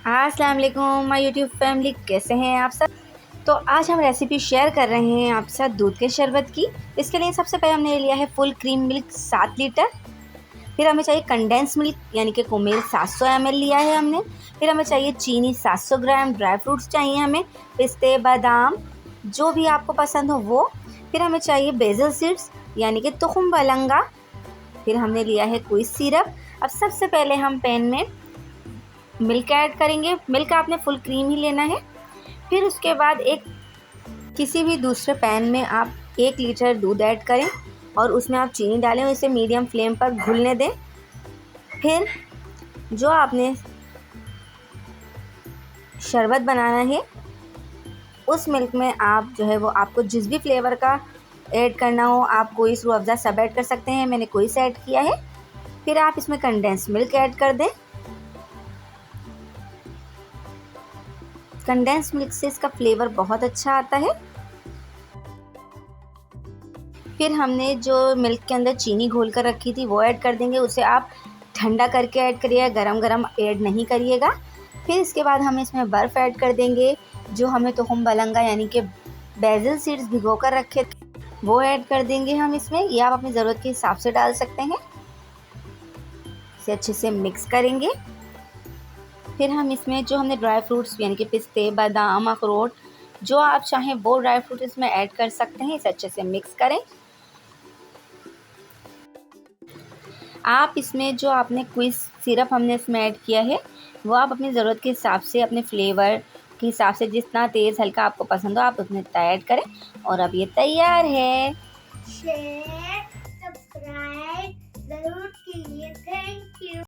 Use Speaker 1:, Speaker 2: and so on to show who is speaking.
Speaker 1: अस्सलाम वालेकुम my YouTube family, कैसे हैं आप सब। तो आज हम रेसिपी शेयर कर रहे हैं आपके साथ दूध के शरबत की। इसके लिए सबसे पहले हमने लिया है फुल क्रीम मिल्क 7 लीटर। फिर हमें चाहिए कंडेंस मिल्क यानी कि कोमेल 700 ml लिया है हमने। फिर हमें चाहिए चीनी 700 ग्राम, ड्राई फ्रूट्स चाहिए हमें, पिस्ते बादाम जो भी आपको पसंद हो वो। फिर हमें चाहिए बेसल सीड्स यानी कि तुखम बलंगा। फिर हमने लिया है कोई सिरप। अब सबसे पहले हम पैन में मिल्क ऐड करेंगे। मिल्क आपने फुल क्रीम ही लेना है। फिर उसके बाद एक किसी भी दूसरे पैन में आप 1 लीटर दूध ऐड करें और उसमें आप चीनी डालें और इसे मीडियम फ्लेम पर घुलने दें। फिर जो आपने शरबत बनाना है उस मिल्क में आप जो है वो आपको जिस भी फ्लेवर का ऐड करना हो आप कोई रूह अफ़ज़ा सब ऐड कर सकते हैं। मैंने कोई सा ऐड किया है। फिर आप इसमें कंडेंस मिल्क ऐड कर दें। कंडेंस मिल्क से इसका फ्लेवर बहुत अच्छा आता है। फिर हमने जो मिल्क के अंदर चीनी घोल कर रखी थी वो ऐड कर देंगे। उसे आप ठंडा करके ऐड करिएगा, गरम गरम ऐड नहीं करिएगा। फिर इसके बाद हम इसमें बर्फ़ ऐड कर देंगे। जो हमें तुखम बलंगा यानी कि बेसल सीड्स भिगो कर रखे थे वो ऐड कर देंगे हम इसमें। ये आप अपनी ज़रूरत के हिसाब से डाल सकते हैं। इसे अच्छे से मिक्स करेंगे। फिर हम इसमें जो हमने ड्राई फ्रूट्स यानी कि पिस्ते बादाम अखरोट जो आप चाहें वो ड्राई फ्रूट इसमें ऐड कर सकते हैं। इसे अच्छे से मिक्स करें। आप इसमें जो आपने क्विज सिरप हमने इसमें ऐड किया है वो आप अपनी ज़रूरत के हिसाब से अपने फ्लेवर के हिसाब से जितना तेज़ हल्का आपको पसंद हो आप उसमें ऐड करें। और अब ये तैयार है।